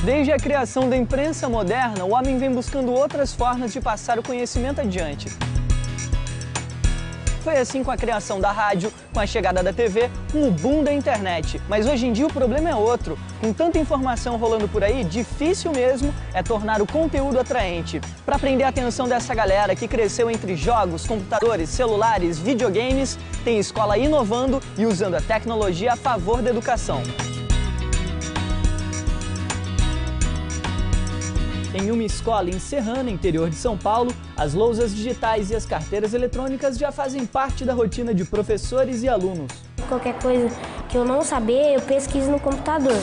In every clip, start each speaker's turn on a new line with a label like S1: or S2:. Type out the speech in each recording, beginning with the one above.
S1: Desde a criação da imprensa moderna, o homem vem buscando outras formas de passar o conhecimento adiante. Foi assim com a criação da rádio, com a chegada da TV, com o boom da internet. Mas hoje em dia o problema é outro. Com tanta informação rolando por aí, difícil mesmo é tornar o conteúdo atraente. Para prender a atenção dessa galera que cresceu entre jogos, computadores, celulares, videogames, tem escola inovando e usando a tecnologia a favor da educação. Em uma escola em Serrana, interior de São Paulo, as lousas digitais e as carteiras eletrônicas já fazem parte da rotina de professores e alunos.
S2: Qualquer coisa que eu não saber, eu pesquiso no computador.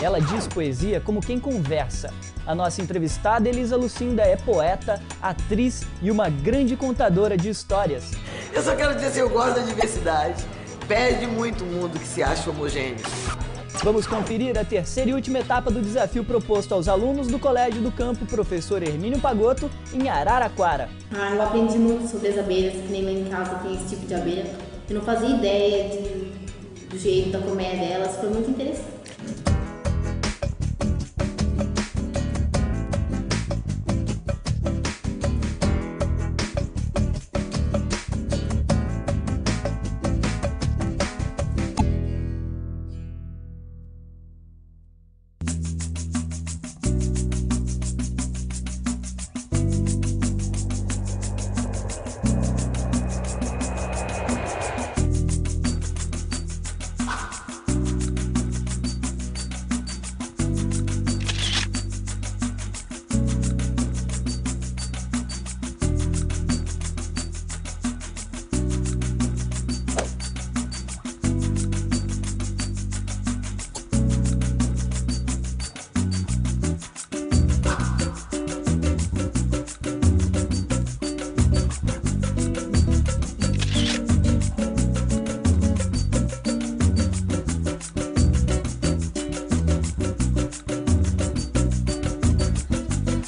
S1: Ela diz poesia como quem conversa. A nossa entrevistada, Elisa Lucinda, é poeta, atriz e uma grande contadora de histórias.
S3: Eu só quero dizer assim, eu gosto da diversidade. Pede muito o mundo que se acha homogêneo.
S1: Vamos conferir a terceira e última etapa do desafio proposto aos alunos do Colégio do Campo Professor Hermínio Pagotto, em Araraquara.
S4: Eu aprendi muito sobre as abelhas, que nem lá em casa tem esse tipo de abelha. Eu não fazia ideia do jeito da colmeia delas, foi muito interessante.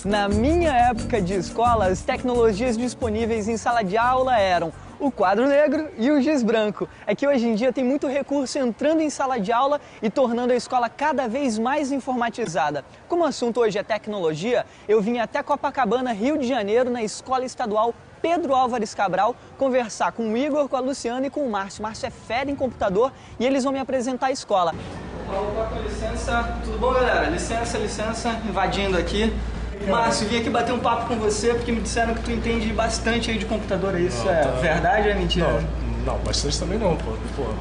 S1: Na minha época de escola, as tecnologias disponíveis em sala de aula eram o quadro negro e o giz branco. É que hoje em dia tem muito recurso entrando em sala de aula e tornando a escola cada vez mais informatizada. Como o assunto hoje é tecnologia, eu vim até Copacabana, Rio de Janeiro, na Escola Estadual Pedro Álvares Cabral, conversar com o Igor, com a Luciana e com o Márcio. Márcio é fera em computador e eles vão me apresentar a escola. Opa, com licença. Tudo bom, galera? Licença, invadindo aqui. Márcio, vim aqui bater um papo com você porque me disseram que tu entende bastante aí de computador, é isso? Verdade ou é mentira?
S5: Não, bastante também não, pô.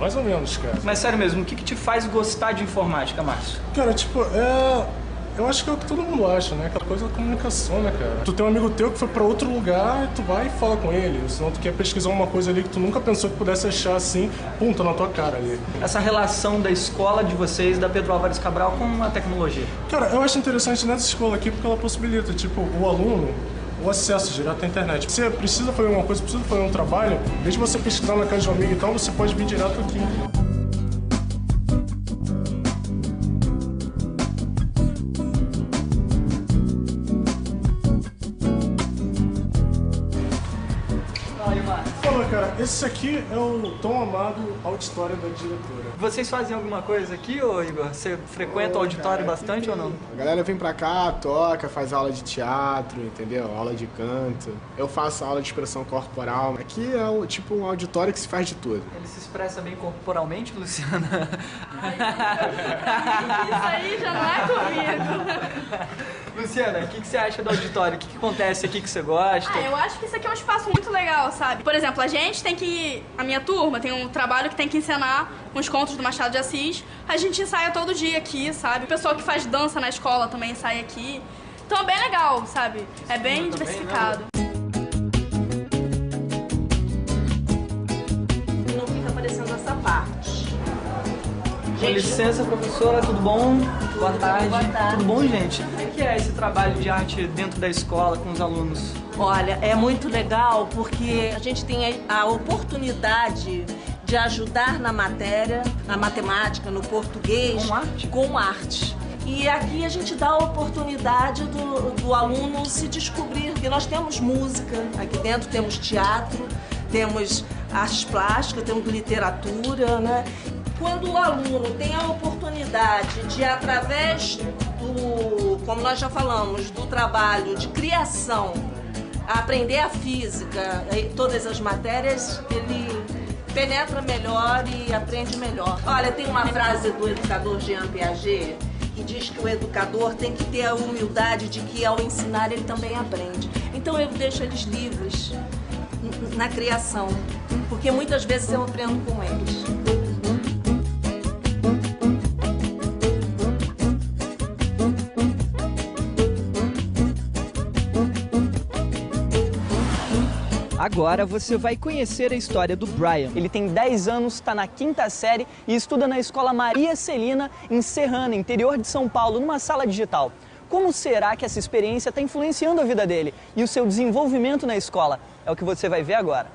S5: Mais ou menos, cara.
S1: Mas sério mesmo, o que te faz gostar de informática, Márcio?
S5: Cara, eu acho que é o que todo mundo acha, né? Aquela coisa da comunicação, né, cara? Tu tem um amigo teu que foi pra outro lugar e tu vai e fala com ele. Senão tu quer pesquisar uma coisa ali que tu nunca pensou que pudesse achar assim, tá na tua cara ali.
S1: Essa relação da escola de vocês, da Pedro Álvares Cabral, com a tecnologia?
S5: Cara, eu acho interessante nessa escola aqui porque ela possibilita, o aluno o acesso direto à internet. Você precisa fazer uma coisa, precisa fazer um trabalho, desde você pesquisar na casa de um amigo e tal, você pode vir direto aqui. Cara, esse aqui é o tão amado auditório da diretora.
S1: Vocês fazem alguma coisa aqui, ô Igor? Você frequenta o auditório bastante ou não?
S6: A galera vem pra cá, toca, faz aula de teatro, entendeu? Aula de canto. Eu faço aula de expressão corporal. Aqui é um auditório que se faz de tudo.
S1: Ele se expressa bem corporalmente, Luciana?
S7: Isso aí já não é comigo.
S1: Luciana, o que você acha do auditório? O que acontece aqui que você gosta?
S7: Eu acho que isso aqui é um espaço muito legal, sabe? Por exemplo, a gente tem que... A minha turma tem um trabalho que tem que encenar uns contos do Machado de Assis. A gente ensaia todo dia aqui, sabe? O pessoal que faz dança na escola também ensaia aqui. Então é bem legal, sabe? É bem diversificado.
S4: Não fica aparecendo essa parte.
S1: Com licença, professora, tudo bom? Boa tarde.
S4: Boa tarde.
S1: Tudo bom, gente? Como é que é esse trabalho de arte dentro da escola com os alunos?
S8: Olha, é muito legal porque a gente tem a oportunidade de ajudar na matéria, na matemática, no português.
S1: Com arte?
S8: Com arte. E aqui a gente dá a oportunidade do aluno se descobrir, porque nós temos música, aqui dentro temos teatro, temos artes plásticas, temos literatura, né? Quando o aluno tem a oportunidade de, através como nós já falamos, do trabalho de criação, a aprender a física, todas as matérias, ele penetra melhor e aprende melhor. Olha, tem uma frase do educador Jean Piaget que diz que o educador tem que ter a humildade de que ao ensinar ele também aprende. Então eu deixo eles livres na criação, porque muitas vezes eu aprendo com eles.
S1: Agora você vai conhecer a história do Brian. Ele tem 10 anos, está na 5ª série e estuda na escola Maria Celina, em Serrana, interior de São Paulo, numa sala digital. Como será que essa experiência está influenciando a vida dele e o seu desenvolvimento na escola? É o que você vai ver agora.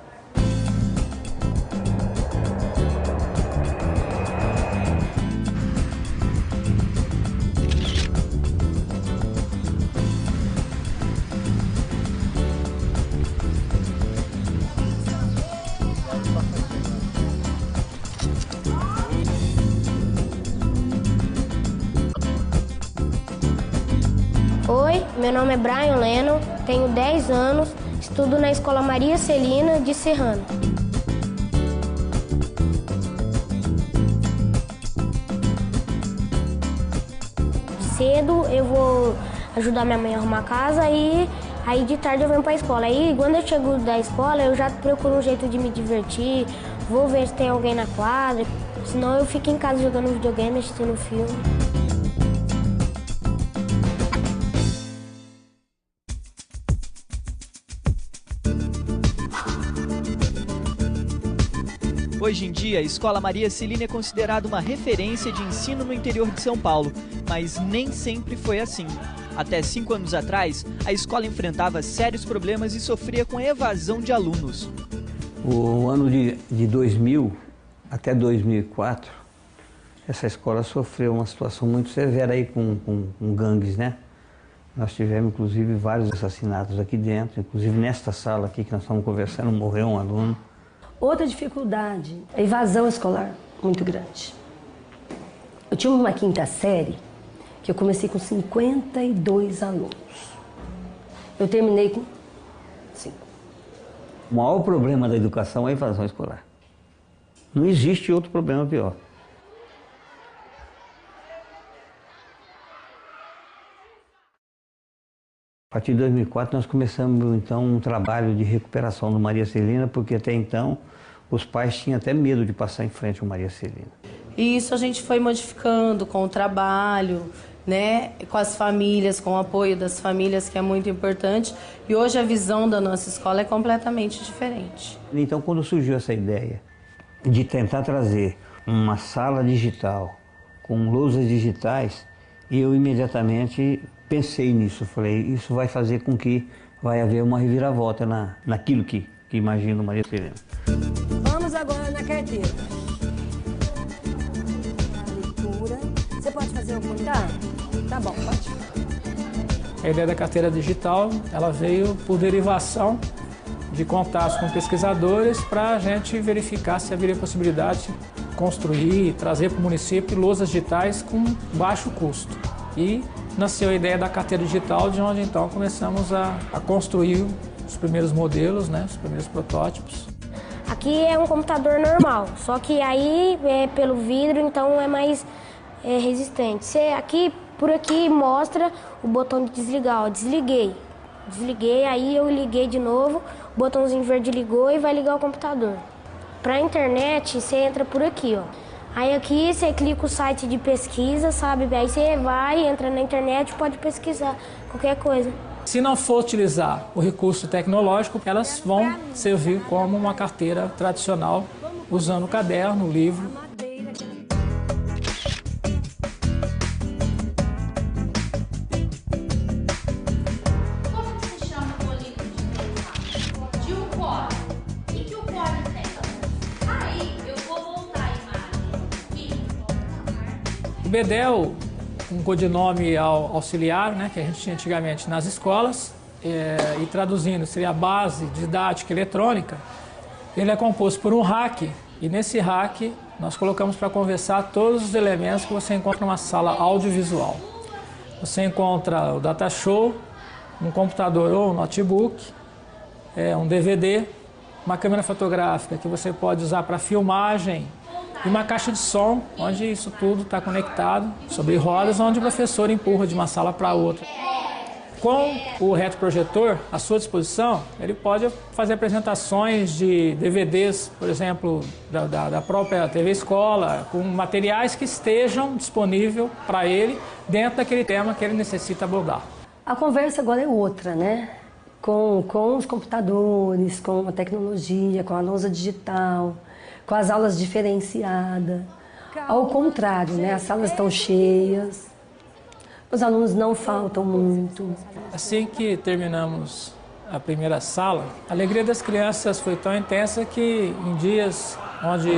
S2: Oi, meu nome é Brian Lennon, tenho 10 anos, estudo na escola Maria Celina de Serrana. Cedo eu vou ajudar minha mãe a arrumar a casa e aí de tarde eu venho para a escola. Aí quando eu chego da escola eu já procuro um jeito de me divertir, vou ver se tem alguém na quadra, senão eu fico em casa jogando videogame, assistindo filme.
S1: Hoje em dia, a Escola Maria Celina é considerada uma referência de ensino no interior de São Paulo, mas nem sempre foi assim. Até 5 anos atrás, a escola enfrentava sérios problemas e sofria com evasão de alunos.
S9: O ano de 2000 até 2004, essa escola sofreu uma situação muito severa aí com gangues, né? Nós tivemos, inclusive, vários assassinatos aqui dentro, inclusive nesta sala aqui que nós estamos conversando, morreu um aluno.
S10: Outra dificuldade, a evasão escolar muito grande. Eu tinha uma 5ª série que eu comecei com 52 alunos. Eu terminei com 5.
S9: O maior problema da educação é a evasão escolar. Não existe outro problema pior. A partir de 2004 nós começamos então um trabalho de recuperação do Maria Celina, porque até então os pais tinham até medo de passar em frente ao Maria Celina.
S11: E isso a gente foi modificando com o trabalho, né, com as famílias, com o apoio das famílias, que é muito importante. E hoje a visão da nossa escola é completamente diferente.
S9: Então quando surgiu essa ideia de tentar trazer uma sala digital com lousas digitais, eu imediatamente pensei nisso, falei, isso vai fazer com que vai haver uma reviravolta naquilo que imagino Maria Celina.
S10: Vamos agora na carteira. A leitura. Você pode fazer o comentário? Tá bom, pode.
S12: A ideia da carteira digital, ela veio por derivação de contatos com pesquisadores para a gente verificar se haveria possibilidade de construir e trazer para o município lousas digitais com baixo custo. E nasceu a ideia da carteira digital, de onde então começamos a construir os primeiros modelos, né, os primeiros protótipos.
S2: Aqui é um computador normal, só que aí é pelo vidro, então é mais resistente. Por aqui mostra o botão de desligar, ó, desliguei, aí eu liguei de novo, o botãozinho verde ligou e vai ligar o computador. Para a internet, você entra por aqui, ó. Aí aqui você clica o site de pesquisa, sabe? Aí você vai, entra na internet e pode pesquisar qualquer coisa.
S12: Se não for utilizar o recurso tecnológico, elas vão servir como uma carteira tradicional, usando o caderno, o livro.
S13: Como que se chama o livro de um core? O que o core tem? Aí eu vou voltar a imagem aqui.
S12: O BEDEL, um codinome auxiliar, né, que a gente tinha antigamente nas escolas, e traduzindo seria a base didática eletrônica, ele é composto por um rack, e nesse rack nós colocamos para conversar todos os elementos que você encontra numa sala audiovisual. Você encontra o data show, um computador ou um notebook, um DVD, uma câmera fotográfica que você pode usar para filmagem e uma caixa de som, onde isso tudo está conectado, sobre rodas, onde o professor empurra de uma sala para outra. Com o retroprojetor à sua disposição, ele pode fazer apresentações de DVDs, por exemplo, da própria TV Escola, com materiais que estejam disponíveis para ele dentro daquele tema que ele necessita abordar.
S10: A conversa agora é outra, né? Com os computadores, com a tecnologia, com a lousa digital, com as aulas diferenciadas. Ao contrário, né? As salas estão cheias, os alunos não faltam muito.
S12: Assim que terminamos a primeira sala, a alegria das crianças foi tão intensa que em dias onde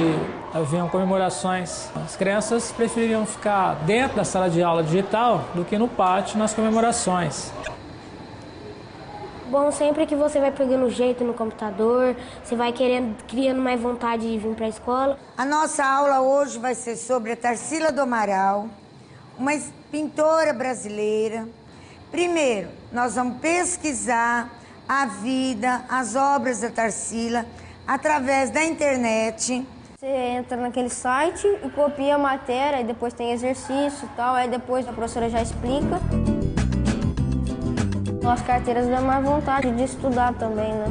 S12: haviam comemorações, as crianças preferiam ficar dentro da sala de aula digital do que no pátio nas comemorações.
S2: Bom, sempre que você vai pegando jeito no computador, você vai criando mais vontade de vir para a escola.
S14: A nossa aula hoje vai ser sobre a Tarsila do Amaral, uma pintora brasileira. Primeiro, nós vamos pesquisar a vida, as obras da Tarsila através da internet.
S2: Você entra naquele site e copia a matéria, e depois tem exercício e tal, aí depois a professora já explica. As carteiras dão mais vontade de estudar também, né?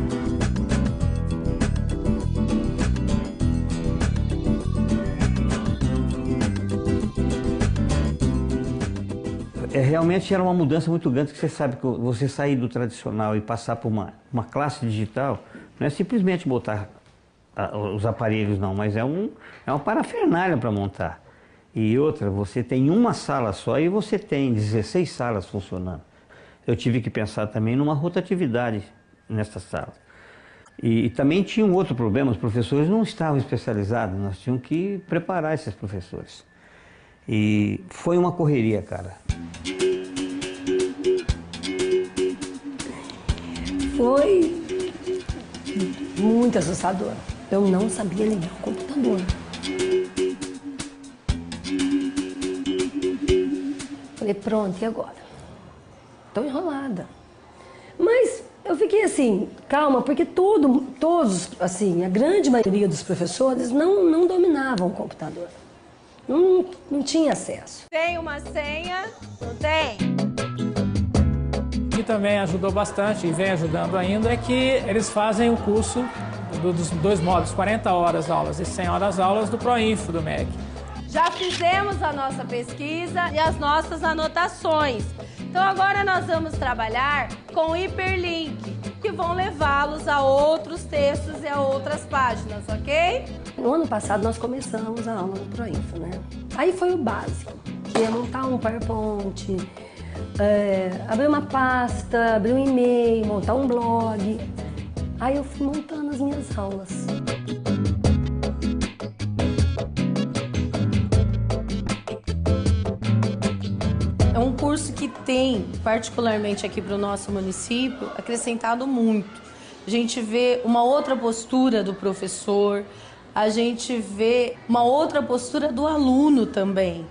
S9: Realmente era uma mudança muito grande, que você sabe que você sair do tradicional e passar por uma classe digital, não é simplesmente botar os aparelhos não, mas é uma parafernália para montar. E outra, você tem uma sala só e você tem 16 salas funcionando. Eu tive que pensar também numa rotatividade nessa sala. E também tinha um outro problema, os professores não estavam especializados, nós tínhamos que preparar esses professores. E foi uma correria, cara.
S10: Foi muito assustador. Eu não sabia ligar o computador. Falei, pronto, e agora? Estou enrolada. Mas eu fiquei assim, calma, porque todos, assim, a grande maioria dos professores não dominavam o computador. Não tinha acesso.
S15: Tem uma senha? Não tem?
S12: O que também ajudou bastante e vem ajudando ainda é que eles fazem o curso dos dois módulos, 40 horas aulas e 100 horas aulas do Proinfo do MEC.
S15: Já fizemos a nossa pesquisa e as nossas anotações. Então agora nós vamos trabalhar com hiperlink, que vão levá-los a outros textos e a outras páginas, ok?
S10: No ano passado nós começamos a aula do Proinfo, né? Aí foi o básico, que é montar um PowerPoint, abrir uma pasta, abrir um e-mail, montar um blog. Aí eu fui montando as minhas aulas.
S11: É um curso que tem, particularmente aqui para o nosso município, acrescentado muito. A gente vê uma outra postura do professor, a gente vê uma outra postura do aluno também.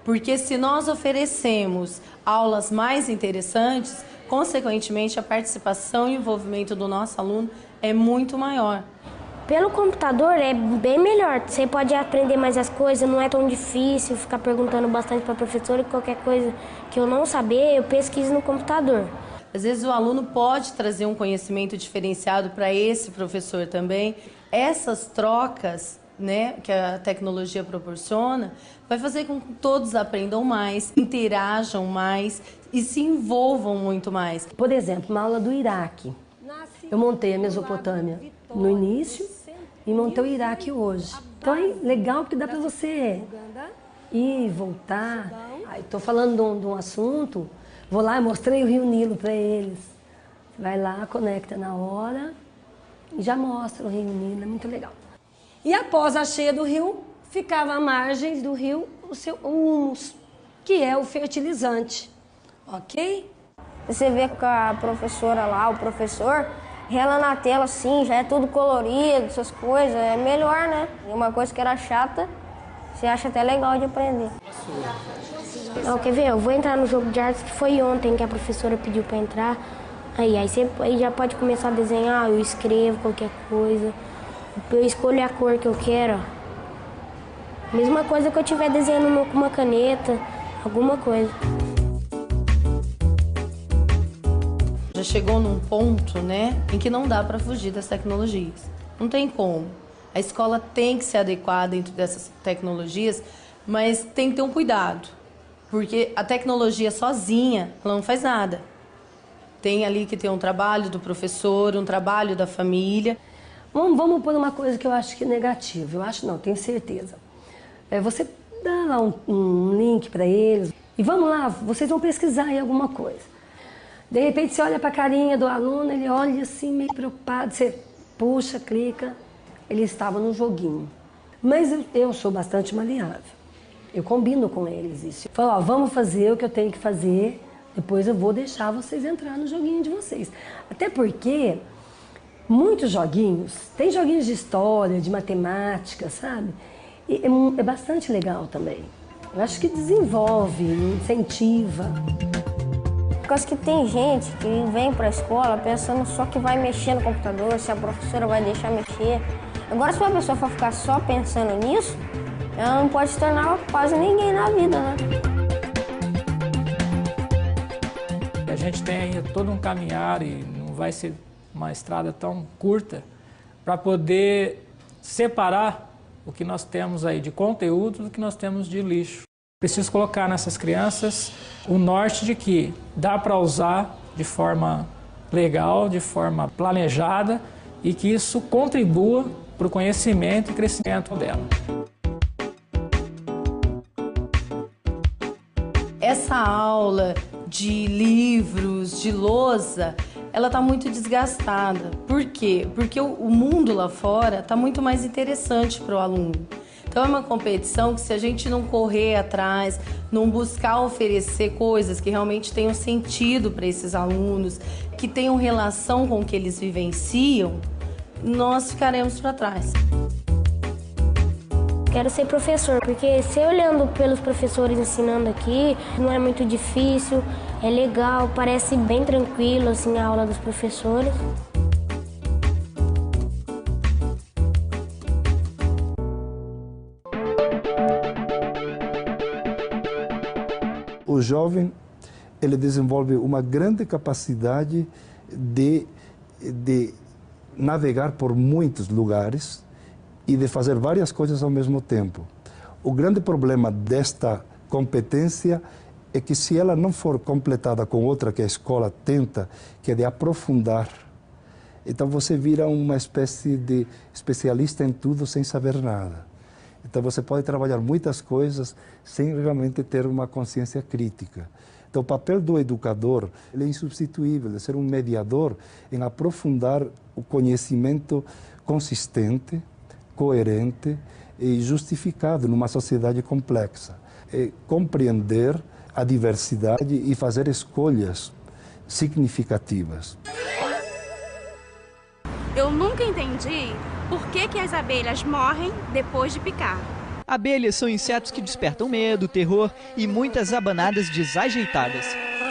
S11: Porque se nós oferecemos aulas mais interessantes, consequentemente a participação e envolvimento do nosso aluno é muito maior.
S2: Pelo computador é bem melhor, você pode aprender mais as coisas, não é tão difícil ficar perguntando bastante para a professora, e qualquer coisa que eu não saber, eu pesquiso no computador.
S11: Às vezes o aluno pode trazer um conhecimento diferenciado para esse professor também. Essas trocas, né, que a tecnologia proporciona, vai fazer com que todos aprendam mais, interajam mais e se envolvam muito mais.
S10: Por exemplo, uma aula do Iraque. Eu montei a Mesopotâmia no início e montei o Iraque hoje. Então é legal porque dá para você ir e voltar. Estou falando de um assunto, vou lá e mostrei o Rio Nilo para eles. Vai lá, conecta na hora e já mostra o Rio Nilo, é muito legal. E após a cheia do rio, ficava à margem do rio o humus, que é o fertilizante, ok?
S2: Você vê com a professora lá, o professor, rela na tela assim, já é tudo colorido, essas coisas, é melhor, né? E uma coisa que era chata, Você acha até legal de aprender. Não, quer ver? Eu vou entrar no jogo de artes que foi ontem que a professora pediu para entrar. Aí você já pode começar a desenhar, eu escrevo qualquer coisa. Eu escolho a cor que eu quero. Mesma coisa que eu estiver desenhando com uma caneta, alguma coisa.
S11: Já chegou num ponto, né, em que não dá para fugir das tecnologias. Não tem como. A escola tem que se adequar dentro dessas tecnologias, mas tem que ter um cuidado, porque a tecnologia sozinha, ela não faz nada. Tem ali que ter um trabalho do professor, um trabalho da família.
S10: Vamos pôr uma coisa que eu acho que é negativa. Eu acho não, tenho certeza. Você dá lá um link para eles e vamos lá, vocês vão pesquisar aí alguma coisa. De repente você olha para a carinha do aluno, ele olha assim meio preocupado, você puxa, clica, ele estava no joguinho. Mas eu sou bastante maleável, eu combino com eles isso. Eu falo, ó, vamos fazer o que eu tenho que fazer, depois eu vou deixar vocês entrar no joguinho de vocês. Até porque muitos joguinhos, tem joguinhos de história, de matemática, sabe? E é bastante legal também. Eu acho que desenvolve, incentiva.
S2: Por causa que tem gente que vem para a escola pensando só que vai mexer no computador, se a professora vai deixar mexer. Agora, se uma pessoa for ficar só pensando nisso, ela não pode se tornar quase ninguém na vida, né?
S12: A gente tem ainda todo um caminhar e não vai ser uma estrada tão curta para poder separar o que nós temos aí de conteúdo do que nós temos de lixo. Preciso colocar nessas crianças o norte de que dá para usar de forma legal, de forma planejada e que isso contribua para o conhecimento e crescimento dela.
S11: Essa aula de livros, de lousa, ela está muito desgastada. Por quê? Porque o mundo lá fora está muito mais interessante para o aluno. Então é uma competição que se a gente não correr atrás, não buscar oferecer coisas que realmente tenham sentido para esses alunos, que tenham relação com o que eles vivenciam, nós ficaremos para trás.
S2: Quero ser professor, porque se olhando pelos professores ensinando aqui, não é muito difícil, é legal, parece bem tranquilo assim a aula dos professores.
S16: O jovem, ele desenvolve uma grande capacidade de navegar por muitos lugares e de fazer várias coisas ao mesmo tempo. O grande problema desta competência é que se ela não for completada com outra que a escola tenta, que é de aprofundar, então você vira uma espécie de especialista em tudo sem saber nada. Então você pode trabalhar muitas coisas sem realmente ter uma consciência crítica. Então o papel do educador ele é insubstituível, de ser um mediador em aprofundar o conhecimento consistente, coerente e justificado numa sociedade complexa. É compreender a diversidade e fazer escolhas significativas.
S17: Eu nunca entendi por que as abelhas morrem depois de picar.
S1: Abelhas são insetos que despertam medo, terror e muitas abanadas desajeitadas.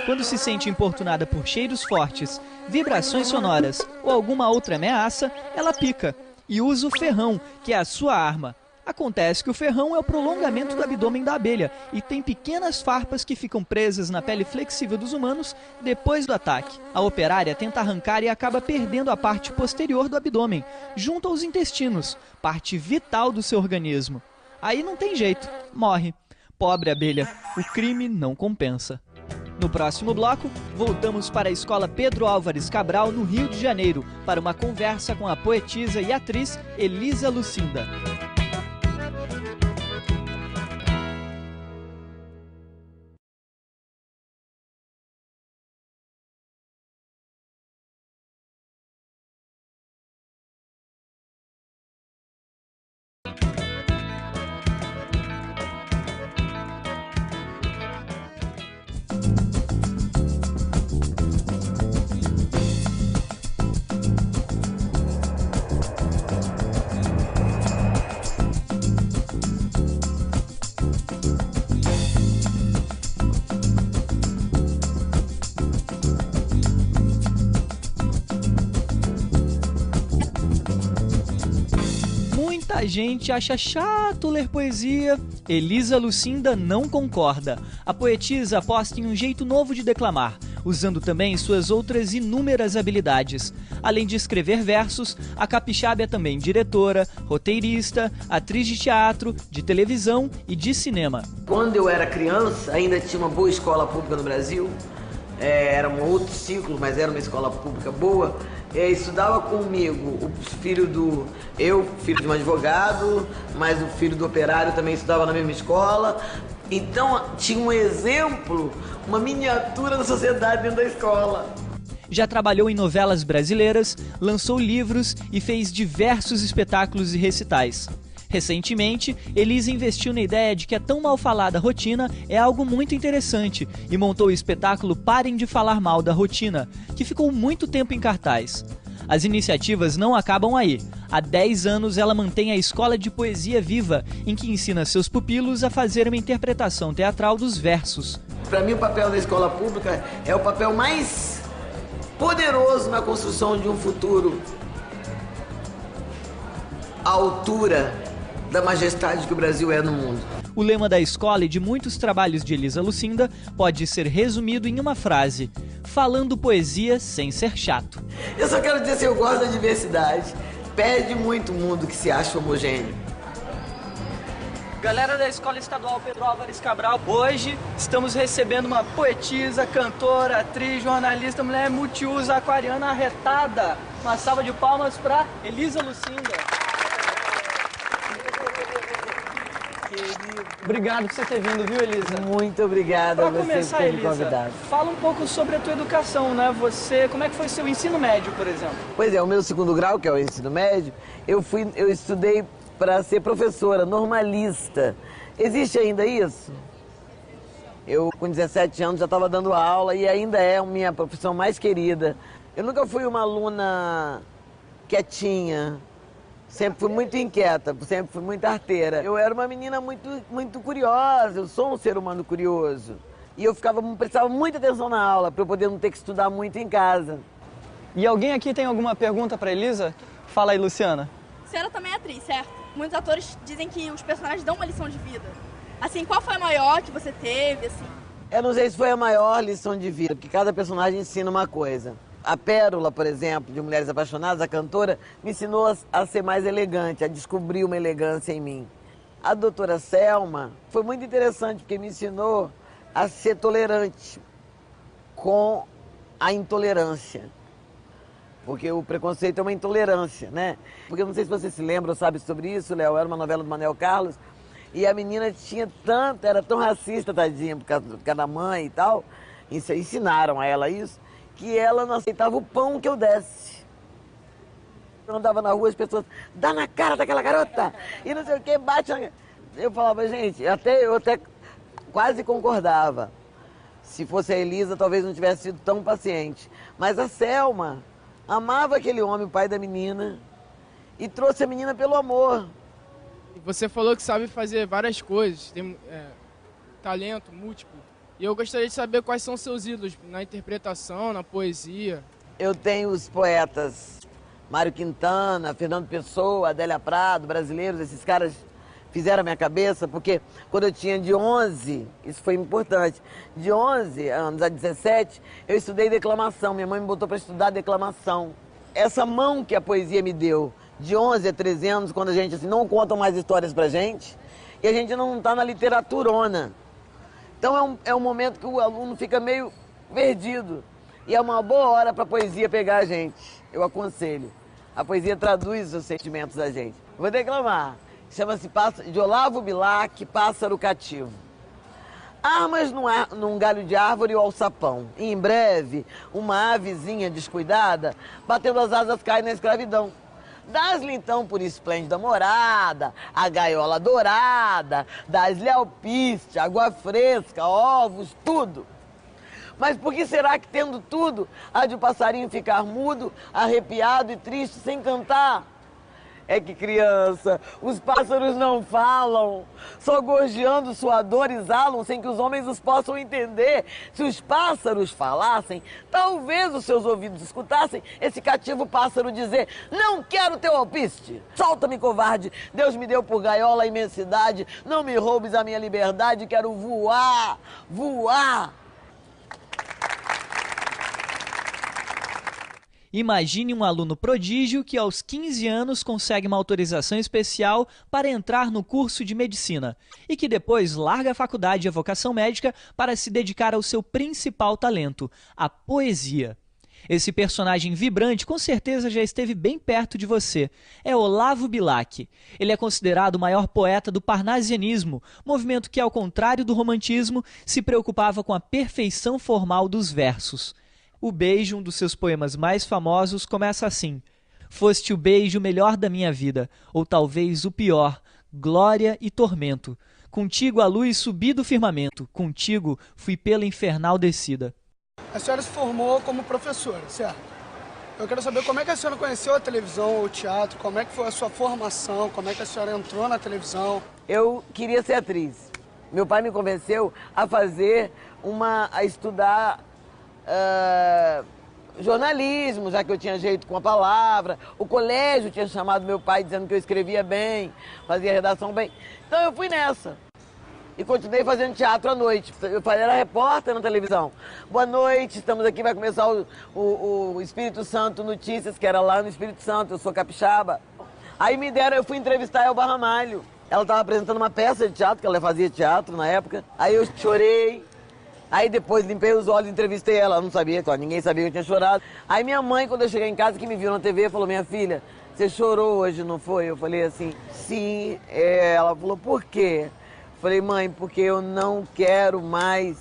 S1: Quando se sente importunada por cheiros fortes, vibrações sonoras ou alguma outra ameaça, ela pica e usa o ferrão, que é a sua arma. Acontece que o ferrão é o prolongamento do abdômen da abelha e tem pequenas farpas que ficam presas na pele flexível dos humanos depois do ataque. A operária tenta arrancar e acaba perdendo a parte posterior do abdômen, junto aos intestinos, parte vital do seu organismo. Aí não tem jeito, morre. Pobre abelha, o crime não compensa. No próximo bloco, voltamos para a Escola Pedro Álvares Cabral, no Rio de Janeiro, para uma conversa com a poetisa e atriz Elisa Lucinda. Muita gente acha chato ler poesia. Elisa Lucinda não concorda. A poetisa aposta em um jeito novo de declamar, usando também suas outras inúmeras habilidades. Além de escrever versos, a capixaba é também diretora, roteirista, atriz de teatro, de televisão e de cinema.
S3: Quando eu era criança, ainda tinha uma boa escola pública no Brasil. Era um outro ciclo, mas era uma escola pública boa. Estudava comigo o filho filho de um advogado, mas o filho do operário também estudava na mesma escola. Então tinha um exemplo, uma miniatura da sociedade dentro da escola.
S1: Já trabalhou em novelas brasileiras, lançou livros e fez diversos espetáculos e recitais. Recentemente, Elisa investiu na ideia de que a tão mal falada rotina é algo muito interessante e montou o espetáculo Parem de Falar Mal da Rotina, que ficou muito tempo em cartaz. As iniciativas não acabam aí. Há 10 anos ela mantém a Escola de Poesia Viva, em que ensina seus pupilos a fazer uma interpretação teatral dos versos.
S3: Para mim, o papel da escola pública é o papel mais poderoso na construção de um futuro à altura da majestade que o Brasil é no mundo.
S1: O lema da escola e de muitos trabalhos de Elisa Lucinda pode ser resumido em uma frase: falando poesia sem ser chato.
S3: Eu só quero dizer, se eu gosto da diversidade, perde muito mundo que se acha homogêneo.
S1: Galera da Escola Estadual Pedro Álvares Cabral, hoje estamos recebendo uma poetisa, cantora, atriz, jornalista, mulher multiuso, aquariana arretada. Uma salva de palmas para Elisa Lucinda. Obrigado por você ter vindo, viu, Elisa?
S3: Muito obrigada a você por ter me convidado.
S1: Fala um pouco sobre a tua educação, né? Como é que foi seu ensino médio, por exemplo?
S3: Pois é, o meu segundo grau, que é o ensino médio, eu estudei para ser professora, normalista. Existe ainda isso? Eu, com 17 anos, já estava dando aula e ainda é a minha profissão mais querida. Eu nunca fui uma aluna quietinha. Sempre fui muito inquieta, sempre fui muito arteira. Eu era uma menina muito curiosa, eu sou um ser humano curioso. E eu prestava muita atenção na aula, para eu poder não ter que estudar muito em casa.
S1: E alguém aqui tem alguma pergunta para Elisa? Fala aí, Luciana.
S7: A senhora também é atriz, certo? Muitos atores dizem que os personagens dão uma lição de vida. Assim, qual foi a maior que você teve, assim?
S3: Eu não sei se foi a maior lição de vida, porque cada personagem ensina uma coisa. A Pérola, por exemplo, de Mulheres Apaixonadas, a cantora, me ensinou a ser mais elegante, a descobrir uma elegância em mim. A doutora Selma foi muito interessante, porque me ensinou a ser tolerante com a intolerância. Porque o preconceito é uma intolerância, né? Porque eu não sei se você se lembra ou sabe sobre isso, Léo, era uma novela do Manuel Carlos, e a menina era tão racista, tadinha, por causa da mãe e tal, ensinaram a ela isso, que ela não aceitava o pão que eu desse. Eu andava na rua, as pessoas, dá na cara daquela garota, e não sei o que, bate na... Eu falava, gente, eu até quase concordava. Se fosse a Elisa, talvez não tivesse sido tão paciente. Mas a Selma amava aquele homem, o pai da menina, e trouxe a menina pelo amor.
S18: Você falou que sabe fazer várias coisas, tem talento múltiplo. E eu gostaria de saber quais são seus ídolos na interpretação, na poesia.
S3: Eu tenho os poetas Mário Quintana, Fernando Pessoa, Adélia Prado, brasileiros, esses caras fizeram a minha cabeça, porque quando eu tinha de 11, isso foi importante, de 11 anos a 17, eu estudei declamação, minha mãe me botou para estudar declamação. Essa mão que a poesia me deu, de 11 a 13 anos, quando a gente assim, não conta mais histórias pra gente, e a gente não está na literaturona. Então é um momento que o aluno fica meio perdido. E é uma boa hora para a poesia pegar a gente. Eu aconselho. A poesia traduz os sentimentos da gente. Vou declamar. Chama-se de Olavo Bilac, Pássaro Cativo. Armas num galho de árvore ou alçapão. E em breve, uma avezinha descuidada, batendo as asas, cai na escravidão. Dás-lhe então por esplêndida morada, a gaiola dourada, dás-lhe alpiste, água fresca, ovos, tudo. Mas por que será que, tendo tudo, há de o passarinho ficar mudo, arrepiado e triste, sem cantar? É que criança, os pássaros não falam, só gorjeando sua dor exalam sem que os homens os possam entender. Se os pássaros falassem, talvez os seus ouvidos escutassem esse cativo pássaro dizer: não quero teu alpiste, solta-me covarde, Deus me deu por gaiola a imensidade, não me roubes a minha liberdade, quero voar, voar.
S1: Imagine um aluno prodígio que aos 15 anos consegue uma autorização especial para entrar no curso de medicina e que depois larga a faculdade e a vocação médica para se dedicar ao seu principal talento, a poesia. Esse personagem vibrante com certeza já esteve bem perto de você. É Olavo Bilac. Ele é considerado o maior poeta do parnasianismo, movimento que, ao contrário do romantismo, se preocupava com a perfeição formal dos versos. O Beijo, um dos seus poemas mais famosos, começa assim: foste o beijo melhor da minha vida, ou talvez o pior, glória e tormento. Contigo a luz subi do firmamento, contigo fui pela infernal descida.
S19: A senhora se formou como professora, certo? Eu quero saber como é que a senhora conheceu a televisão ou o teatro, como é que foi a sua formação, como é que a senhora entrou na televisão.
S3: Eu queria ser atriz. Meu pai me convenceu a estudar jornalismo, já que eu tinha jeito com a palavra. O colégio tinha chamado meu pai dizendo que eu escrevia bem, fazia redação bem. Então eu fui nessa. E continuei fazendo teatro à noite. Eu era repórter na televisão. Boa noite, estamos aqui, vai começar o Espírito Santo Notícias, que era lá no Espírito Santo, eu sou capixaba. Aí eu fui entrevistar a Elba Ramalho. Ela estava apresentando uma peça de teatro, que ela fazia teatro na época. Aí eu chorei. Aí depois limpei os olhos e entrevistei ela. Ela não sabia, ninguém sabia que eu tinha chorado. Aí minha mãe, quando eu cheguei em casa, que me viu na TV, falou: minha filha, você chorou hoje, não foi? Eu falei assim: sim. Ela falou: por quê? Eu falei: mãe, porque eu não quero mais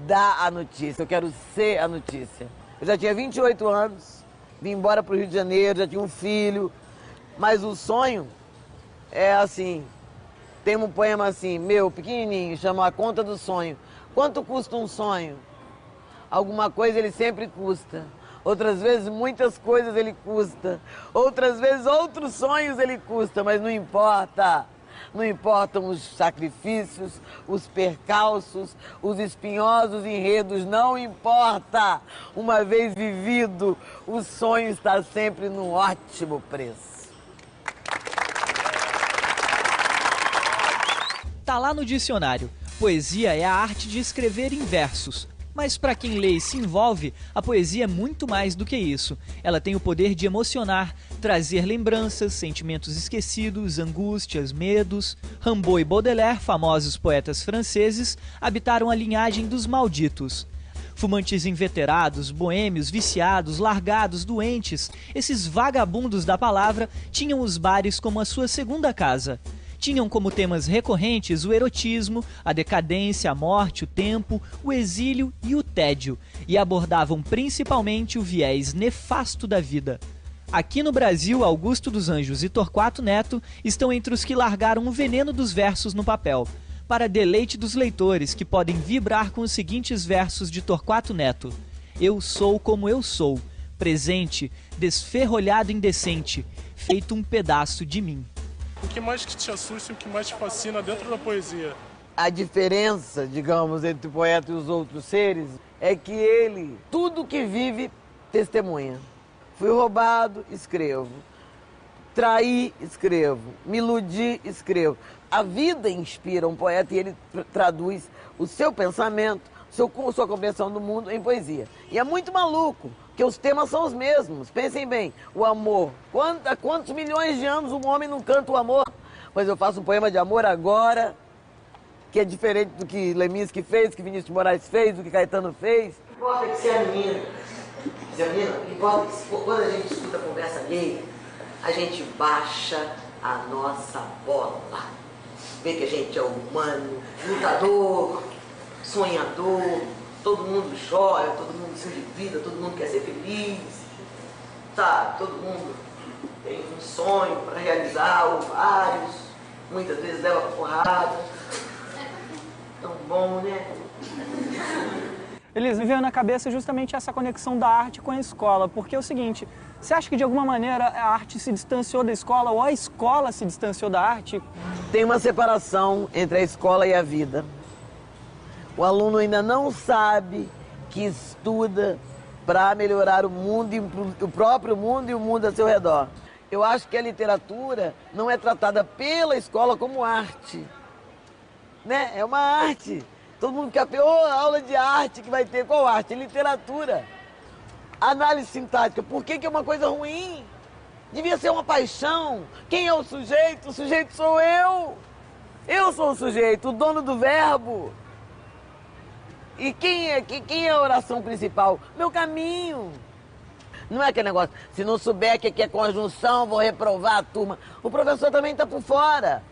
S3: dar a notícia, eu quero ser a notícia. Eu já tinha 28 anos, vim embora para o Rio de Janeiro, já tinha um filho, mas o sonho é assim. Tem um poema assim, meu, pequenininho, chama A Conta do Sonho. Quanto custa um sonho? Alguma coisa ele sempre custa. Outras vezes, muitas coisas ele custa. Outras vezes, outros sonhos ele custa, mas não importa. Não importam os sacrifícios, os percalços, os espinhosos enredos, não importa. Uma vez vivido, o sonho está sempre num ótimo preço.
S1: Tá lá no dicionário. Poesia é a arte de escrever em versos. Mas para quem lê e se envolve, a poesia é muito mais do que isso. Ela tem o poder de emocionar, trazer lembranças, sentimentos esquecidos, angústias, medos. Rimbaud e Baudelaire, famosos poetas franceses, habitaram a linhagem dos malditos. Fumantes inveterados, boêmios, viciados, largados, doentes, esses vagabundos da palavra tinham os bares como a sua segunda casa. Tinham como temas recorrentes o erotismo, a decadência, a morte, o tempo, o exílio e o tédio, e abordavam principalmente o viés nefasto da vida. Aqui no Brasil, Augusto dos Anjos e Torquato Neto estão entre os que largaram o veneno dos versos no papel, para deleite dos leitores que podem vibrar com os seguintes versos de Torquato Neto: eu sou como eu sou, presente, desferrolhado indecente, feito um pedaço de mim.
S5: O que mais que te assusta e o que mais te fascina dentro da poesia?
S3: A diferença, digamos, entre o poeta e os outros seres é que ele, tudo que vive, testemunha. Fui roubado, escrevo. Traí, escrevo. Me iludi, escrevo. A vida inspira um poeta e ele traduz o seu pensamento, sua compreensão do mundo em poesia. E é muito maluco, porque os temas são os mesmos. Pensem bem, o amor. Há quantos milhões de anos um homem não canta o amor? Mas eu faço um poema de amor agora, que é diferente do que Leminski fez, que Vinícius de Moraes fez, do que Caetano fez.
S20: Importa que seja menina. Importa que quando a gente escuta a conversa alheia, a gente baixa a nossa bola. Vê que a gente é humano, lutador, sonhador, todo mundo chora, todo mundo se endivida, todo mundo quer ser feliz, sabe? Todo mundo tem um sonho para realizar, ou vários, muitas vezes leva porrada. Tão bom, né?
S1: Eles me veio na cabeça justamente essa conexão da arte com a escola, porque é o seguinte, Você acha que de alguma maneira a arte se distanciou da escola ou a escola se distanciou da arte?
S3: Tem uma separação entre a escola e a vida. O aluno ainda não sabe que estuda para melhorar o mundo, o próprio mundo e o mundo ao seu redor. Eu acho que a literatura não é tratada pela escola como arte, né? É uma arte. Todo mundo quer ver, aula de arte que vai ter. Qual arte? Literatura. Análise sintática. Por que é uma coisa ruim? Devia ser uma paixão. Quem é o sujeito? O sujeito sou eu. Eu sou o sujeito, o dono do verbo. E quem é a oração principal? Meu caminho. Não é aquele negócio, se não souber que aqui é conjunção, vou reprovar a turma. O professor também está por fora.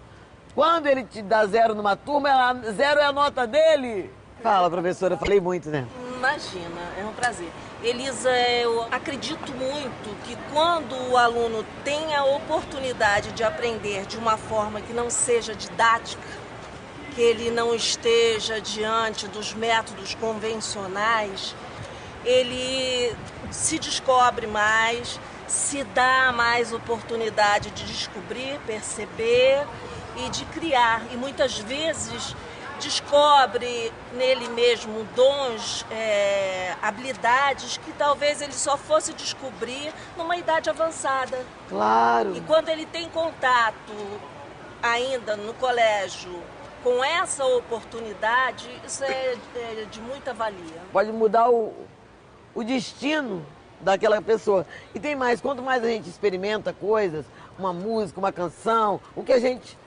S3: Quando ele te dá 0 numa turma, 0 é a nota dele. Fala, professora, eu falei muito, né?
S8: Imagina, é um prazer. Elisa, eu acredito muito que quando o aluno tem a oportunidade de aprender de uma forma que não seja didática, que ele não esteja diante dos métodos convencionais, ele se descobre mais, se dá mais oportunidade de descobrir, perceber e de criar. E muitas vezes descobre nele mesmo dons, habilidades que talvez ele só fosse descobrir numa idade avançada.
S3: Claro.
S8: E quando ele tem contato ainda no colégio com essa oportunidade, isso é de muita valia.
S3: Pode mudar o destino daquela pessoa. E tem mais, quanto mais a gente experimenta coisas, uma música, uma canção, o que a gente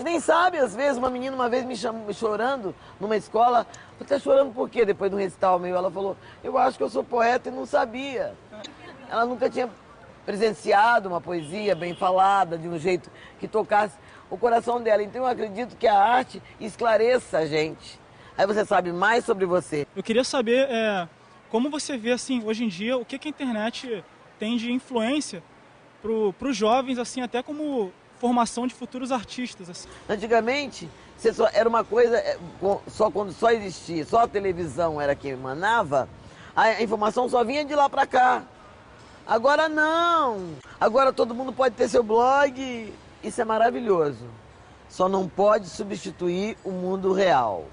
S3: nem sabe, às vezes. Uma menina uma vez me chamou chorando numa escola. Você tá chorando por quê? Depois de um recital meu, ela falou, eu acho que eu sou poeta e não sabia. Ela nunca tinha presenciado uma poesia bem falada, de um jeito que tocasse o coração dela. Então eu acredito que a arte esclareça a gente. Aí você sabe mais sobre você.
S21: Eu queria saber como você vê, assim, hoje em dia, o que a internet tem de influência para os jovens, assim, até como formação de futuros artistas. Assim.
S3: Antigamente, era uma coisa, quando só existia, só a televisão era que emanava, a informação só vinha de lá para cá. Agora não! Agora todo mundo pode ter seu blog. Isso é maravilhoso. Só não pode substituir o mundo real.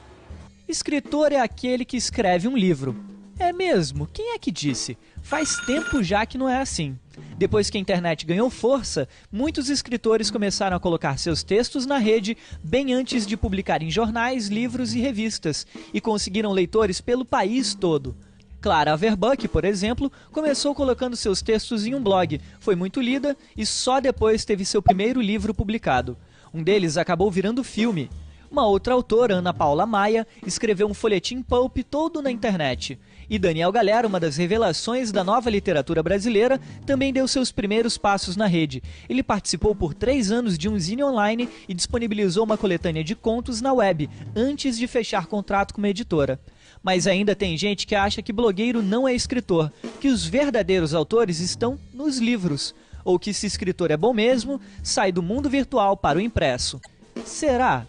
S22: Escritor é aquele que escreve um livro. É mesmo? Quem é que disse? Faz tempo já que não é assim. Depois que a internet ganhou força, muitos escritores começaram a colocar seus textos na rede bem antes de publicar em jornais, livros e revistas, e conseguiram leitores pelo país todo. Clara Averbuck, por exemplo, começou colocando seus textos em um blog, foi muito lida e só depois teve seu primeiro livro publicado. Um deles acabou virando filme. Uma outra autora, Ana Paula Maia, escreveu um folhetim pulp todo na internet. E Daniel Galera, uma das revelações da nova literatura brasileira, também deu seus primeiros passos na rede. Ele participou por 3 anos de um zine online e disponibilizou uma coletânea de contos na web, antes de fechar contrato com uma editora. Mas ainda tem gente que acha que blogueiro não é escritor, que os verdadeiros autores estão nos livros, ou que se escritor é bom mesmo, sai do mundo virtual para o impresso. Será?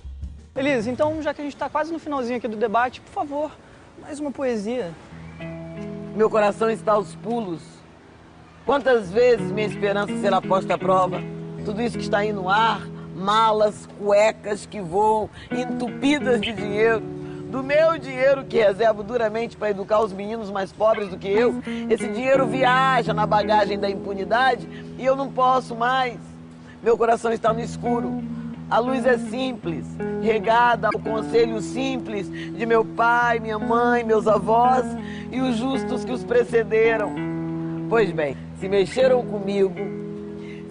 S1: Elisa, então já que a gente está quase no finalzinho aqui do debate, por favor, mais uma poesia.
S3: Meu coração está aos pulos. Quantas vezes minha esperança será posta à prova? Tudo isso que está aí no ar, malas, cuecas que voam, entupidas de dinheiro. Do meu dinheiro que reservo duramente para educar os meninos mais pobres do que eu, esse dinheiro viaja na bagagem da impunidade e eu não posso mais. Meu coração está no escuro. A luz é simples, regada ao conselho simples de meu pai, minha mãe, meus avós e os justos que os precederam. Pois bem, se mexeram comigo,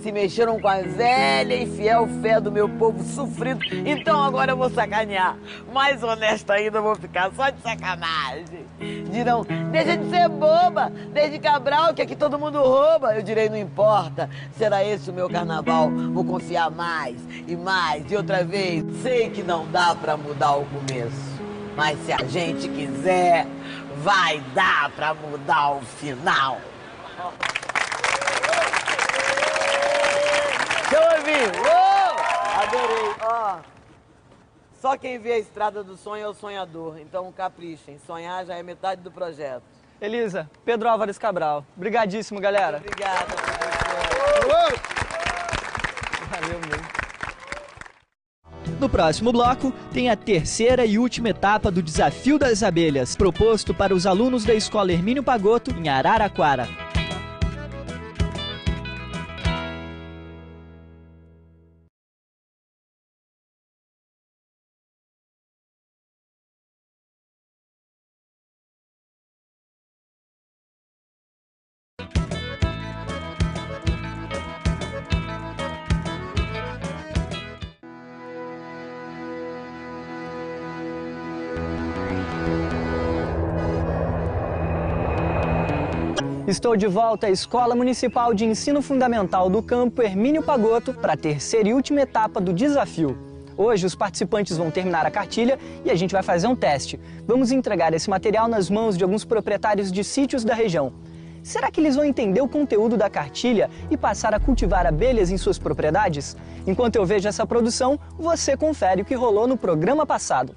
S3: se mexeram com a velha e fiel fé do meu povo sofrido, então agora eu vou sacanear. Mais honesta ainda, eu vou ficar só de sacanagem. Dirão, deixa de ser boba, desde Cabral, que aqui todo mundo rouba. Eu direi, não importa, será esse o meu carnaval, vou confiar mais e mais. E outra vez, sei que não dá pra mudar o começo, mas se a gente quiser, vai dar pra mudar o final. Deixa eu ouvir. Adorei. Só quem vê a estrada do sonho é o sonhador. Então caprichem. Sonhar já é metade do projeto.
S1: Elisa, Pedro Álvares Cabral. Obrigadíssimo, galera.
S3: Obrigada,
S1: professor. Valeu mesmo.
S22: No próximo bloco, tem a terceira e última etapa do Desafio das Abelhas, proposto para os alunos da Escola Hermínio Pagotto, em Araraquara.
S1: Estou de volta à Escola Municipal de Ensino Fundamental do Campo Hermínio Pagotto para a terceira e última etapa do desafio. Hoje os participantes vão terminar a cartilha e a gente vai fazer um teste. Vamos entregar esse material nas mãos de alguns proprietários de sítios da região. Será que eles vão entender o conteúdo da cartilha e passar a cultivar abelhas em suas propriedades? Enquanto eu vejo essa produção, você confere o que rolou no programa passado.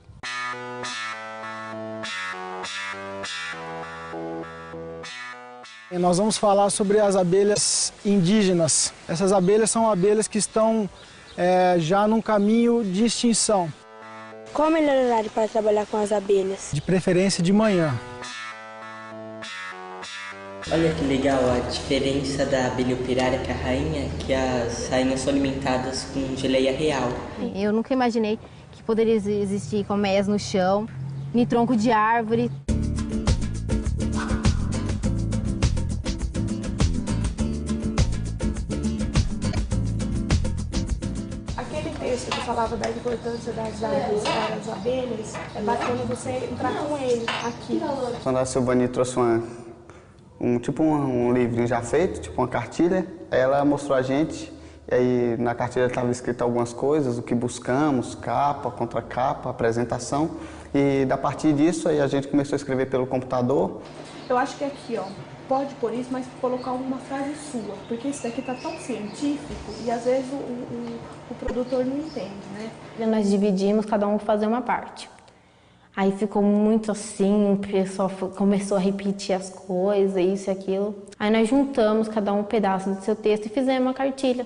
S4: Nós vamos falar sobre as abelhas indígenas. Essas abelhas são abelhas que estão já num caminho de extinção.
S6: Qual o melhor horário para trabalhar com as abelhas?
S4: De preferência de manhã.
S23: Olha que legal a diferença da abelha operária com a rainha, que as rainhas são alimentadas com geleia real.
S24: Eu nunca imaginei que poderia existir colmeias no chão, em tronco de árvore.
S17: Aquele texto que falava da importância das árvores para as abelhas, é bacana você entrar com ele aqui.
S25: Quando a Silvani trouxe um livrinho já feito, tipo uma cartilha, aí ela mostrou a gente, e aí na cartilha estava escrito algumas coisas, o que buscamos, capa, contracapa, apresentação, e a partir disso aí a gente começou a escrever pelo computador.
S17: Eu acho que aqui, ó, pode pôr isso, mas colocar uma frase sua, porque isso daqui tá tão científico e às vezes o produtor não entende, né?
S24: Nós dividimos, cada um fazer uma parte. Aí ficou muito assim, o pessoal começou a repetir as coisas, isso e aquilo. Aí nós juntamos cada um pedaço do seu texto e fizemos uma cartilha.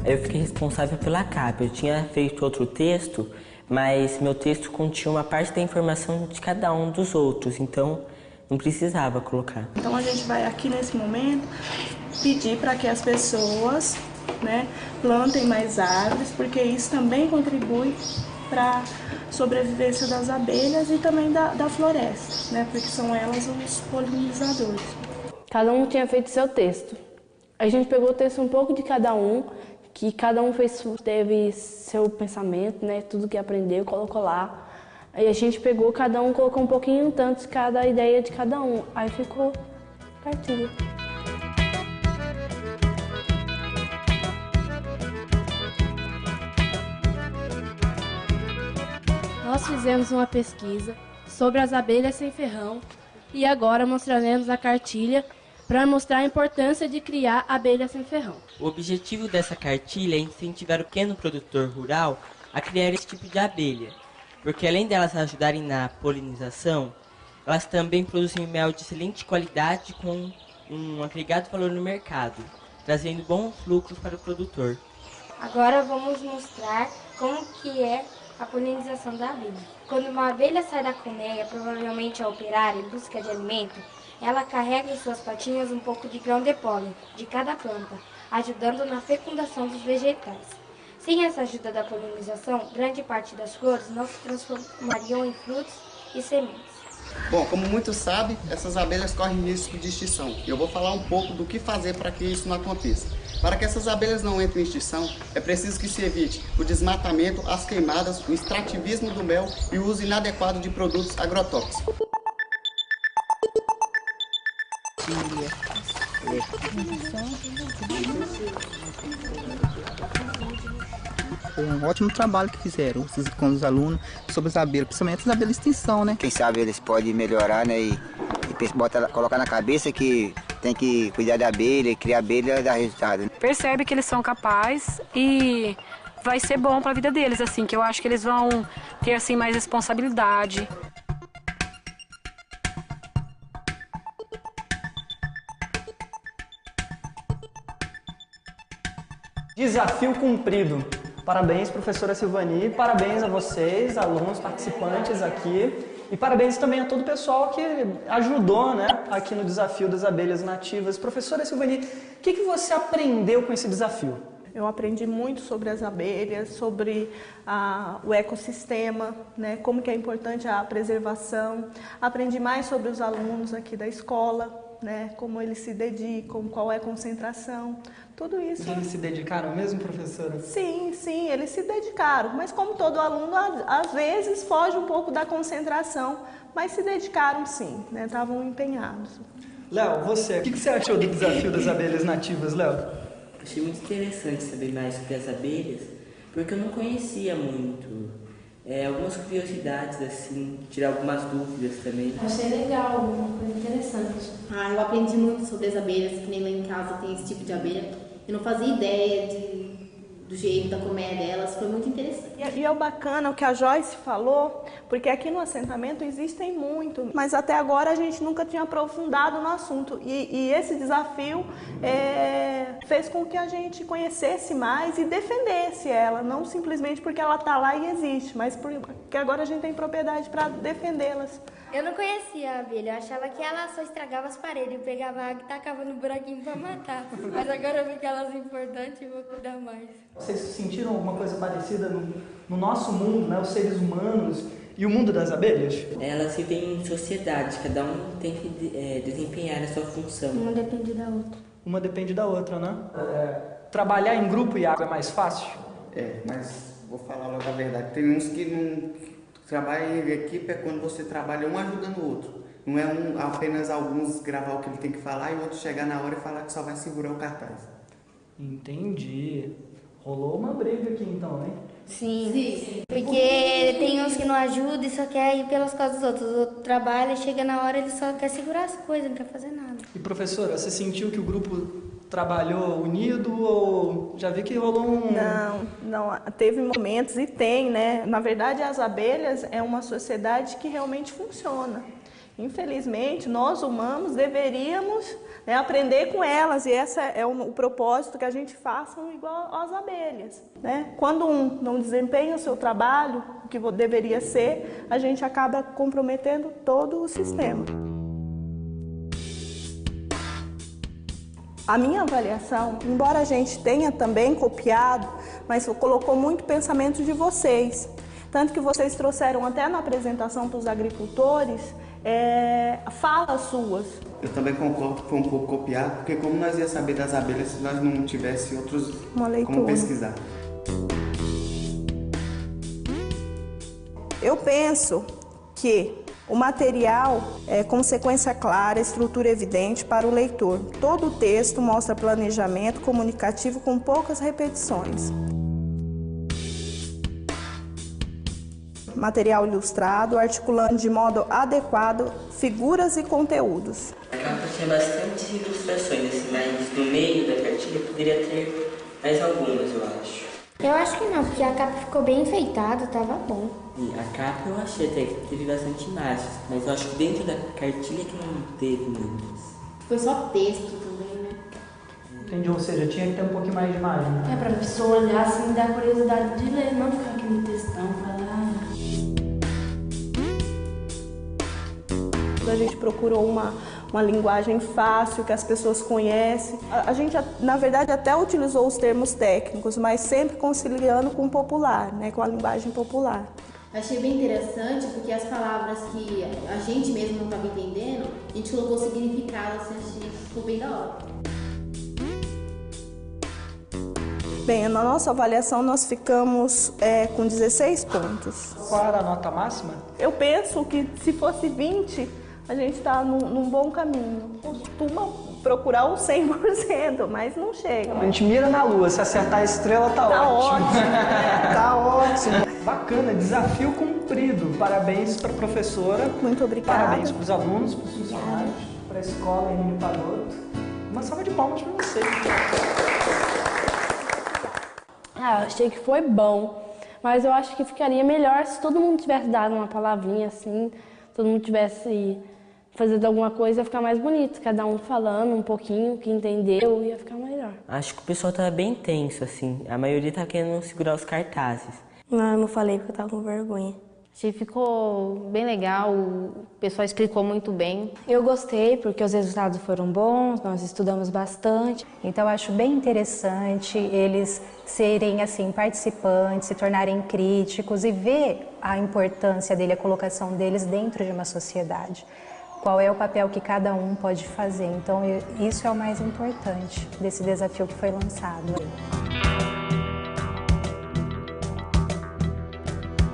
S23: Eu fiquei responsável pela capa. Eu tinha feito outro texto, mas meu texto continha uma parte da informação de cada um dos outros, então não precisava colocar.
S17: Então a gente vai aqui nesse momento pedir para que as pessoas, né, plantem mais árvores, porque isso também contribui para a sobrevivência das abelhas e também da floresta, né, porque são elas os polinizadores.
S24: Cada um tinha feito seu texto. A gente pegou o texto um pouco de cada um, que cada um teve seu pensamento, né, tudo que aprendeu, colocou lá. Aí a gente pegou, cada um colocou um pouquinho tanto de cada ideia de cada um. Aí ficou cartilha.
S26: Nós fizemos uma pesquisa sobre as abelhas sem ferrão e agora mostraremos a cartilha para mostrar a importância de criar abelhas sem ferrão.
S23: O objetivo dessa cartilha é incentivar o pequeno produtor rural a criar esse tipo de abelha, porque além delas ajudarem na polinização, elas também produzem mel de excelente qualidade com um agregado valor no mercado, trazendo bons lucros para o produtor.
S2: Agora vamos mostrar como que é a polinização da abelha. Quando uma abelha sai da colmeia, provavelmente a operária, em busca de alimento, ela carrega em suas patinhas um pouco de grão de pólen de cada planta, ajudando na fecundação dos vegetais. Sem essa ajuda da polinização, grande parte das flores não se transformariam em frutos e sementes.
S27: Bom, como muitos sabem, essas abelhas correm risco de extinção. E eu vou falar um pouco do que fazer para que isso não aconteça. Para que essas abelhas não entrem em extinção, é preciso que se evite o desmatamento, as queimadas, o extrativismo do mel e o uso inadequado de produtos agrotóxicos.
S9: Foi um ótimo trabalho que fizeram com os alunos sobre as abelhas, principalmente as abelhas de extinção, né?
S10: Quem sabe eles podem melhorar, né? E colocar na cabeça que tem que cuidar da abelha e criar abelha dá resultado.
S11: Percebe que eles são capazes e vai ser bom para a vida deles, assim, que eu acho que eles vão ter assim mais responsabilidade.
S1: Desafio cumprido. Parabéns, professora Silvani, parabéns a vocês, alunos, participantes aqui, e parabéns também a todo o pessoal que ajudou, né, aqui no desafio das abelhas nativas. Professora Silvani, o que você aprendeu com esse desafio?
S17: Eu aprendi muito sobre as abelhas, sobre o ecossistema, né, como que é importante a preservação. Aprendi mais sobre os alunos aqui da escola, né, como eles se dedicam, qual é a concentração, tudo isso.
S1: E eles se dedicaram mesmo, professora?
S17: Sim, sim, eles se dedicaram, mas como todo aluno, às vezes foge um pouco da concentração, mas se dedicaram sim, né, estavam empenhados.
S1: Léo, você, o que você achou do desafio das abelhas nativas, Léo?
S23: Achei muito interessante saber mais sobre as abelhas, porque eu não conhecia muito. Algumas curiosidades, assim, tirar algumas dúvidas também.
S26: Achei legal, uma coisa interessante.
S12: Eu aprendi muito sobre as abelhas, que nem lá em casa tem esse tipo de abelha. Eu não fazia ideia do jeito, da colmeia delas, foi muito interessante.
S17: E é o bacana o que a Joyce falou, porque aqui no assentamento existem muito, mas até agora a gente nunca tinha aprofundado no assunto. E esse desafio fez com que a gente conhecesse mais e defendesse ela, não simplesmente porque ela está lá e existe, mas porque agora a gente tem propriedade para defendê-las.
S2: Eu não conhecia a abelha, eu achava que ela só estragava as paredes, eu pegava água e tacava no buraquinho para matar. Mas agora eu vi que elas são importantes e vou cuidar mais.
S1: Vocês sentiram alguma coisa parecida no nosso mundo, né, os seres humanos e o mundo das abelhas?
S23: Elas vivem em sociedade, cada um tem que desempenhar a sua função.
S2: Uma depende da outra.
S1: Uma depende da outra, né? Trabalhar em grupo, Iago, é mais fácil?
S27: Mas vou falar logo a verdade. Tem uns que não... Trabalhar em equipe é quando você trabalha um ajudando o outro. Não é apenas alguns gravar o que ele tem que falar e o outro chegar na hora e falar que só vai segurar o cartaz.
S1: Entendi. Rolou uma briga aqui então, hein?
S2: Sim, porque tem uns que não ajudam e só quer ir pelas costas dos outros. O outro trabalha, chega na hora ele só quer segurar as coisas, não quer fazer nada.
S1: E professora, você sentiu que o grupo trabalhou unido ou já vi que rolou um...
S17: Não, teve momentos e tem, né? Na verdade, as abelhas é uma sociedade que realmente funciona. Infelizmente, nós humanos deveríamos, né, aprender com elas e esse é o propósito que a gente faça igual às abelhas, né? Quando um não desempenha o seu trabalho, o que deveria ser, a gente acaba comprometendo todo o sistema. A minha avaliação, embora a gente tenha também copiado, mas colocou muito pensamento de vocês. Tanto que vocês trouxeram até na apresentação para os agricultores, falas suas.
S27: Eu também concordo que foi um pouco copiado, porque como nós ia saber das abelhas se nós não tivesse outros como pesquisar?
S17: Eu penso que o material é consequência clara, estrutura evidente para o leitor. Todo o texto mostra planejamento comunicativo com poucas repetições. Material ilustrado, articulando de modo adequado figuras e conteúdos.
S23: A capa tinha bastantes ilustrações, assim, mas no meio da cartilha poderia ter mais algumas, eu acho.
S2: Eu acho que não, porque a capa ficou bem enfeitada, tava bom.
S23: A capa eu achei até que teve bastante imagens, mas eu acho que dentro da cartilha que não teve muitas.
S12: Foi só texto também, né?
S1: Entendi, ou seja, tinha que ter um pouquinho mais de imagem, né?
S26: Pra pessoa olhar assim, dar curiosidade de ler, não ficar aquele textão pra lá.
S17: A gente procurou uma linguagem fácil, que as pessoas conhecem. A gente, na verdade, até utilizou os termos técnicos, mas sempre conciliando com o popular, né, com a linguagem popular.
S12: Achei bem interessante, porque as palavras que a gente mesmo não estava entendendo, a gente colocou significado, assim, achei que ficou bem da hora.
S17: Bem, na nossa avaliação nós ficamos com 16 pontos.
S1: Qual era a nota máxima?
S17: Eu penso que se fosse 20, a gente está num bom caminho. Costuma procurar o 100%, mas não chega.
S1: A gente mira na lua, se acertar a estrela tá ótimo. Tá ótimo. Bacana, desafio cumprido. Parabéns para a professora.
S17: Muito obrigada.
S1: Parabéns para os alunos, para os funcionários, para a escola Emílio Pagotto. Uma salva de palmas para vocês.
S24: Achei que foi bom, mas eu acho que ficaria melhor se todo mundo tivesse dado uma palavrinha assim, todo mundo tivesse fazendo alguma coisa, ia ficar mais bonito, cada um falando um pouquinho o que entendeu, ia ficar melhor.
S23: Acho que o pessoal tá bem tenso, assim, a maioria tá querendo segurar os cartazes.
S6: Não, eu não falei porque eu tava com vergonha.
S7: Achei que ficou bem legal, o pessoal explicou muito bem.
S13: Eu gostei porque os resultados foram bons, nós estudamos bastante. Então acho bem interessante eles serem assim participantes, se tornarem críticos e ver a importância dele, a colocação deles dentro de uma sociedade. Qual é o papel que cada um pode fazer. Então isso é o mais importante desse desafio que foi lançado.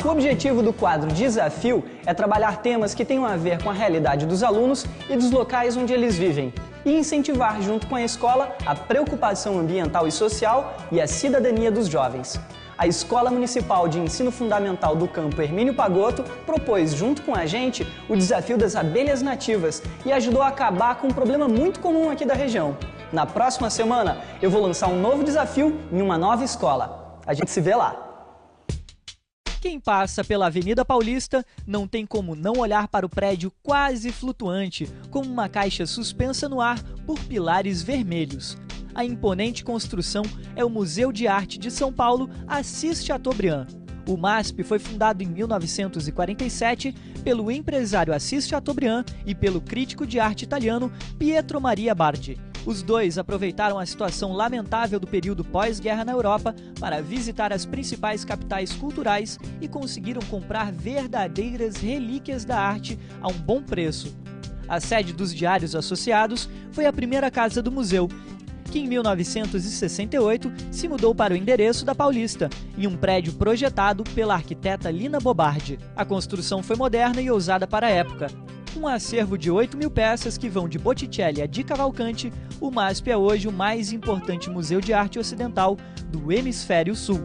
S1: O objetivo do quadro Desafio é trabalhar temas que tenham a ver com a realidade dos alunos e dos locais onde eles vivem e incentivar, junto com a escola, a preocupação ambiental e social e a cidadania dos jovens. A Escola Municipal de Ensino Fundamental do Campo Hermínio Pagotto propôs, junto com a gente, o desafio das abelhas nativas e ajudou a acabar com um problema muito comum aqui da região. Na próxima semana, eu vou lançar um novo desafio em uma nova escola. A gente se vê lá!
S22: Quem passa pela Avenida Paulista não tem como não olhar para o prédio quase flutuante, como uma caixa suspensa no ar por pilares vermelhos. A imponente construção é o Museu de Arte de São Paulo Assis Chateaubriand. O MASP foi fundado em 1947 pelo empresário Assis Chateaubriand e pelo crítico de arte italiano Pietro Maria Bardi. Os dois aproveitaram a situação lamentável do período pós-guerra na Europa para visitar as principais capitais culturais e conseguiram comprar verdadeiras relíquias da arte a um bom preço. A sede dos Diários Associados foi a primeira casa do museu, que em 1968 se mudou para o endereço da Paulista, em um prédio projetado pela arquiteta Lina Bobardi. A construção foi moderna e ousada para a época. Um acervo de 8.000 peças que vão de Botticelli a Di Cavalcanti, o MASP é hoje o mais importante museu de arte ocidental do Hemisfério Sul.